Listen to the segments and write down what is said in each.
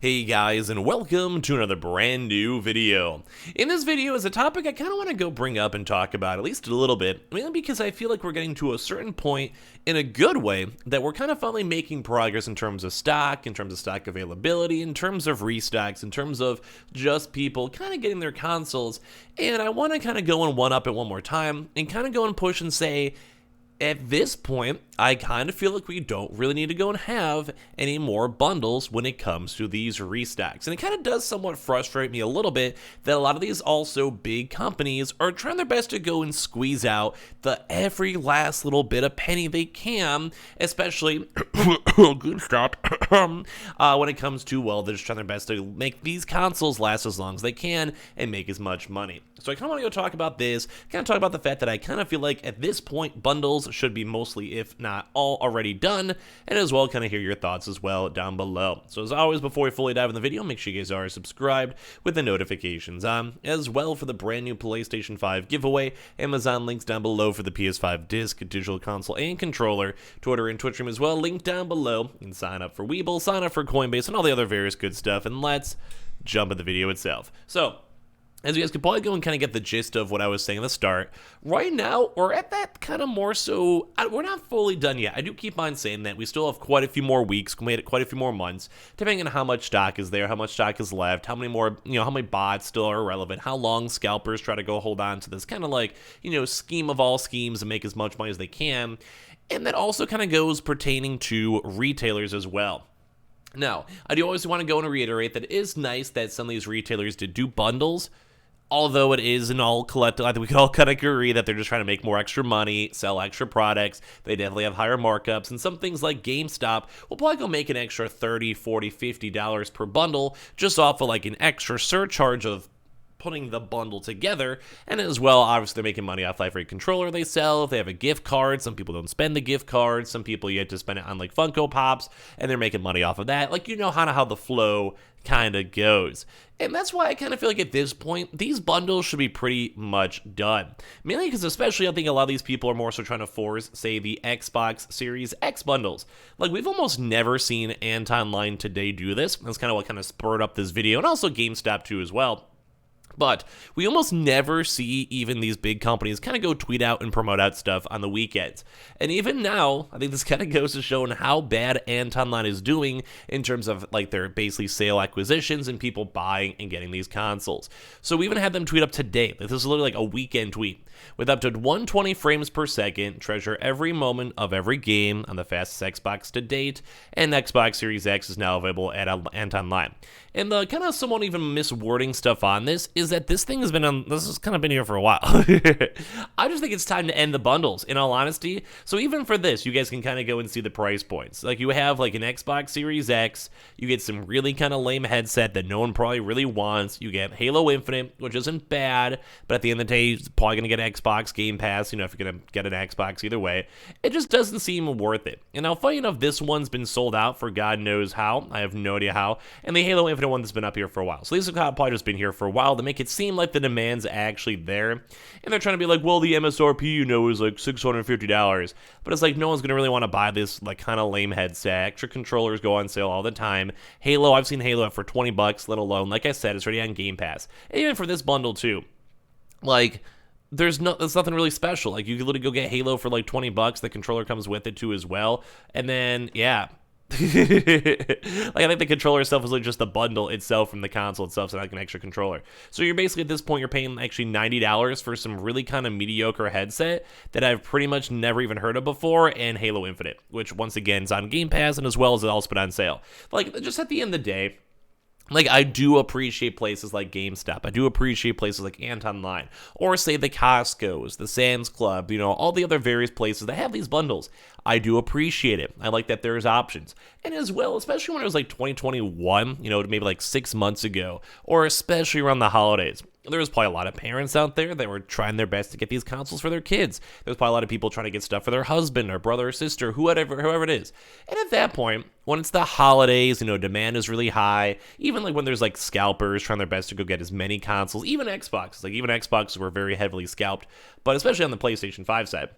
Hey guys, and welcome to another brand new video. In this video is a topic I kind of want to go bring up and talk about at least a little bit, mainly because I feel like we're getting to a certain point in a good way that we're kind of finally making progress in terms of stock, in terms of stock availability, in terms of restocks, in terms of just people kind of getting their consoles. And I want to kind of go and one up it one more time and kind of go and push and say, at this point, I kind of feel like we don't really need to go and have any more bundles when it comes to these restocks. And it kind of does somewhat frustrate me a little bit that a lot of these also big companies are trying their best to go and squeeze out the every last little bit of penny they can, especially GameStop, when it comes to, well, they're just trying their best to make these consoles last as long as they can and make as much money. So I kind of want to go talk about this, kind of talk about the fact that I kind of feel like at this point, bundles should be mostly, if not all, already done, and as well kind of hear your thoughts as well down below. So as always, before we fully dive in the video, make sure you guys are subscribed with the notifications on, as well for the brand new PlayStation 5 giveaway. Amazon links down below for the PS5 disc, digital console, and controller. Twitter and Twitch stream as well, linked down below. You can sign up for Webull, sign up for Coinbase, and all the other various good stuff, and let's jump in the video itself. So, as you guys can probably go and kind of get the gist of what I was saying at the start, right now, we're at that kind of more so, we're not fully done yet. I do keep on saying that we still have quite a few more weeks, quite a few more months, depending on how much stock is there, how much stock is left, how many more, how many bots still are relevant, how long scalpers try to go hold on to this kind of like, scheme of all schemes and make as much money as they can. And that also kind of goes pertaining to retailers as well. Now, I do always want to go and reiterate that it is nice that some of these retailers did do bundles. Although it is an all collective, I think we can all kind of agree that they're just trying to make more extra money, sell extra products. They definitely have higher markups. And some things like GameStop will probably go make an extra $30, $40, $50 per bundle just off of like an extra surcharge of putting the bundle together. And as well, obviously, they're making money off every controller they sell. If they have a gift card, some people don't spend the gift card. Some people, you have to spend it on like Funko Pops, and they're making money off of that. Like, how the flow kind of goes. And that's why I kind of feel like at this point, these bundles should be pretty much done. Mainly because especially I think a lot of these people are more so trying to force, say, the Xbox Series X bundles. Like, we've almost never seen Antonline today do this. That's kind of what kind of spurred up this video, and also GameStop too as well. But we almost never see even these big companies kind of go tweet out and promote out stuff on the weekends. And even now, I think this kind of goes to showing how bad Antonline is doing in terms of like their basically sale acquisitions and people buying and getting these consoles. So we even had them tweet up today. This is literally like a weekend tweet. With up to 120 frames per second, treasure every moment of every game on the fastest Xbox to date, and Xbox Series X is now available at Antonline. And the kind of somewhat even miswording stuff on this is that this thing has kind of been here for a while. I just think it's time to end the bundles, in all honesty. So even for this, you guys can kind of go and see the price points. Like, you have like an Xbox Series X, you get some really kind of lame headset that no one probably really wants. You get Halo Infinite, which isn't bad, but at the end of the day, you're probably going to get Xbox Game Pass, if you're going to get an Xbox either way. It just doesn't seem worth it. And now, funny enough, this one's been sold out for God knows how. I have no idea how. And the Halo Infinite one that's been up here for a while. So these have probably just been here for a while to make it seem like the demand's actually there. And they're trying to be like, well, the MSRP, is like $650. But it's like, no one's going to really want to buy this like kind of lame headset. Extra controllers go on sale all the time. Halo, I've seen Halo for $20, let alone, like I said, it's already on Game Pass. And even for this bundle too, like, there's nothing really special. Like, you could literally go get Halo for like $20. The controller comes with it too as well. And then, yeah. Like, I think the controller itself is like just the bundle itself from the console itself, so like an extra controller. So you're basically at this point, you're paying actually $90 for some really kind of mediocre headset that I've pretty much never even heard of before, and Halo Infinite, which once again is on Game Pass, and as well as it also been on sale. Like, just at the end of the day, like, I do appreciate places like GameStop. I do appreciate places like Antonline, or say the Costco's, the Sam's Club, all the other various places that have these bundles. I do appreciate it. I like that there's options. And as well, especially when it was like 2021, maybe like 6 months ago, or especially around the holidays, there was probably a lot of parents out there that were trying their best to get these consoles for their kids. There's probably a lot of people trying to get stuff for their husband or brother or sister, whoever it is. And at that point, when it's the holidays, demand is really high. Even like when there's like scalpers trying their best to go get as many consoles, even Xboxes. Like, even Xboxes were very heavily scalped, but especially on the PlayStation 5 side.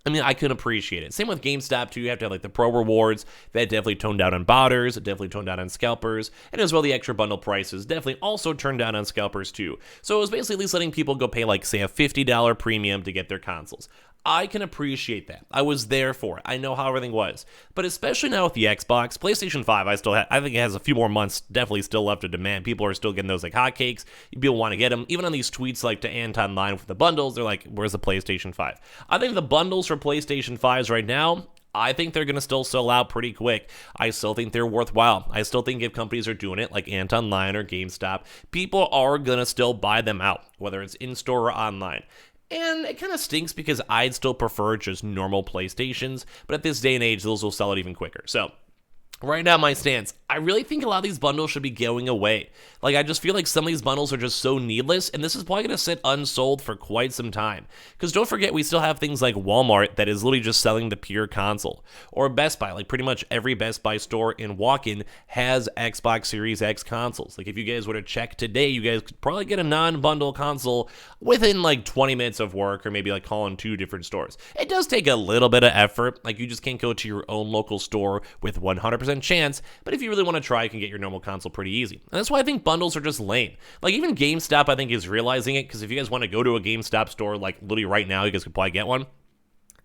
I mean, I can appreciate it. Same with GameStop, too. You have to have, like, the pro rewards. That definitely toned down on botters. It definitely toned down on scalpers. And as well, the extra bundle prices definitely also turned down on scalpers, too. So it was basically at least letting people go pay, like, say, a $50 premium to get their consoles. I can appreciate that. I was there for it. I know how everything was. But especially now with the Xbox, PlayStation 5, I think it has a few more months definitely still left to demand. People are still getting those like hotcakes. People want to get them. Even on these tweets like to Anton Line with the bundles, they're like, where's the PlayStation 5? I think the bundles for PlayStation 5s right now, I think they're going to still sell out pretty quick. I still think they're worthwhile. I still think if companies are doing it, like Anton Line or GameStop, people are going to still buy them out, whether it's in-store or online. And it kind of stinks because I'd still prefer just normal PlayStations, but at this day and age, those will sell it even quicker. So right now, my stance, I really think a lot of these bundles should be going away. Like, I just feel like some of these bundles are just so needless, and this is probably going to sit unsold for quite some time. Because don't forget, we still have things like Walmart that is literally just selling the pure console. Or Best Buy, like pretty much every Best Buy store in walk-in has Xbox Series X consoles. Like, if you guys were to check today, you guys could probably get a non-bundle console within like 20 minutes of work, or maybe like calling 2 different stores. It does take a little bit of effort. Like, you just can't go to your own local store with 100% chance, but if you really want to try, you can get your normal console pretty easy. And that's why I think bundles are just lame. Like, even GameStop, I think, is realizing it, because if you guys want to go to a GameStop store, like, literally right now, you guys could probably get one,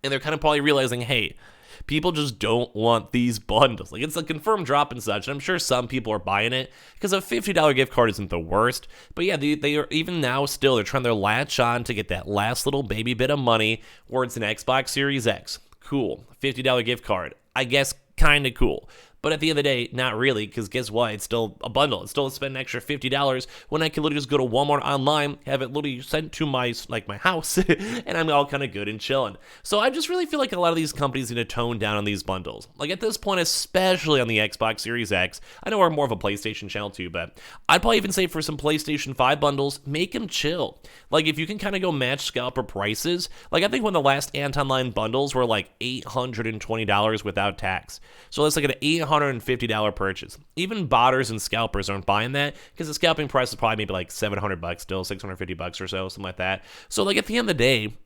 and they're kind of probably realizing, hey, people just don't want these bundles. Like, it's a confirmed drop and such, and I'm sure some people are buying it, because a $50 gift card isn't the worst, but yeah, they are, even now, still, they're trying to latch on to get that last little baby bit of money, where it's an Xbox Series X. Cool. $50 gift card. I guess kind of cool. But at the end of the day, not really, because guess what? It's still a bundle. It's still spend an extra $50 when I can literally just go to Walmart online, have it literally sent to my house, and I'm all kind of good and chilling. So I just really feel like a lot of these companies need to tone down on these bundles. Like, at this point, especially on the Xbox Series X, I know we're more of a PlayStation channel too, but I'd probably even say for some PlayStation 5 bundles, make them chill. Like, if you can kind of go match scalper prices, like I think when the last Anton Line bundles were like $820 without tax. So that's like an $850 purchase. Even botters and scalpers aren't buying that, because the scalping price is probably maybe like $700 still, $650 or so, something like that. So like at the end of the day,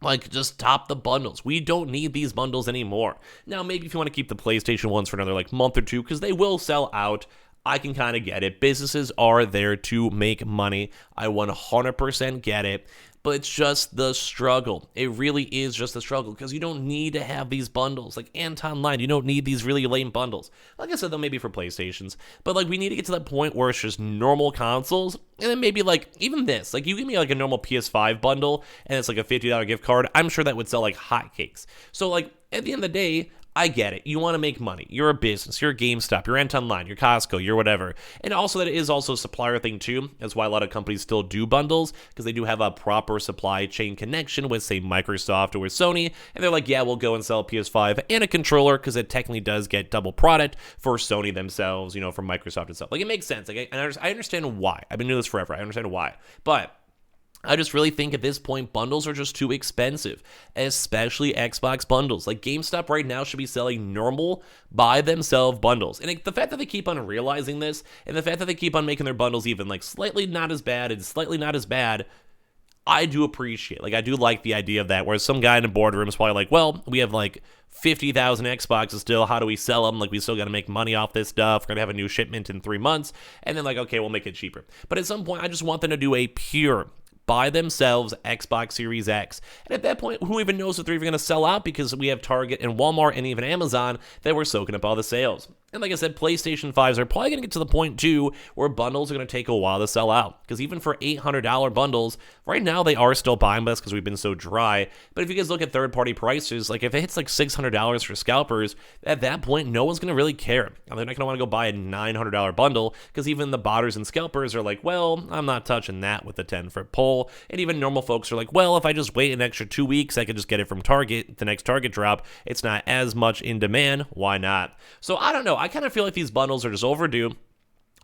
like, just top the bundles. We don't need these bundles anymore. Now, maybe if you want to keep the PlayStation ones for another like month or two, because they will sell out, I can kind of get it. Businesses are there to make money. I 100% get it. But it's just the struggle. It really is just the struggle, because you don't need to have these bundles. Like Anton Line, you don't need these really lame bundles. Like I said, though, maybe for PlayStations. But like, we need to get to that point where it's just normal consoles. And then maybe like, even this. Like, you give me like a normal PS5 bundle, and it's like a $50 gift card. I'm sure that would sell like hotcakes. So like, at the end of the day, I get it. You want to make money. You're a business. You're a GameStop. You're Anton Line. You're Costco. You're whatever. And also, that it is also a supplier thing too. That's why a lot of companies still do bundles, because they do have a proper supply chain connection with, say, Microsoft or with Sony. And they're like, yeah, we'll go and sell a PS5 and a controller, because it technically does get double product for Sony themselves, from Microsoft itself. Like, it makes sense. Like, I understand why. I've been doing this forever. I understand why. But I just really think at this point, bundles are just too expensive, especially Xbox bundles. Like, GameStop right now should be selling normal, by themselves bundles. And the fact that they keep on realizing this, and the fact that they keep on making their bundles even like slightly not as bad and slightly not as bad, I do appreciate. Like, I do like the idea of that, whereas some guy in the boardroom is probably like, well, we have like 50,000 Xboxes still. How do we sell them? Like, we still got to make money off this stuff. We're going to have a new shipment in 3 months. And then like, okay, we'll make it cheaper. But at some point, I just want them to do a pure, by themselves, Xbox Series X. And at that point, who even knows if they're even going to sell out, because we have Target and Walmart and even Amazon that were soaking up all the sales. And like I said, PlayStation 5s are probably going to get to the point too where bundles are going to take a while to sell out, because even for $800 bundles, right now they are still buying us because we've been so dry. But if you guys look at third-party prices, like if it hits like $600 for scalpers, at that point, no one's going to really care. And they're not going to want to go buy a $900 bundle, because even the botters and scalpers are like, well, I'm not touching that with the 10-foot pole. And even normal folks are like, well, if I just wait an extra 2 weeks, I can just get it from Target, the next Target drop. It's not as much in demand. Why not? So I don't know. I kind of feel like these bundles are just overdue.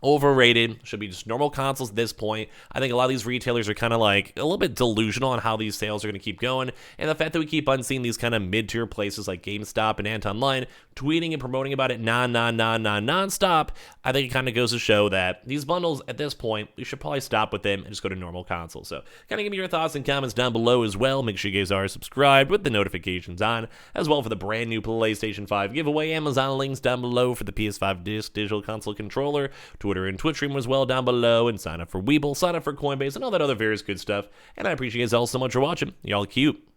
Overrated. Should be just normal consoles at this point. I think a lot of these retailers are kind of like a little bit delusional on how these sales are going to keep going, and the fact that we keep on seeing these kind of mid-tier places like GameStop and Antonline tweeting and promoting about it non-stop, I think it kind of goes to show that these bundles at this point, we should probably stop with them and just go to normal consoles. So kind of give me your thoughts and comments down below as well. Make sure you guys are subscribed with the notifications on, as well for the brand new PlayStation 5 giveaway. Amazon links down below for the PS5 Digital Console Controller, Twitter and Twitch stream as well down below, and sign up for Weeble, sign up for Coinbase, and all that other various good stuff. And I appreciate you guys all so much for watching. Y'all cute.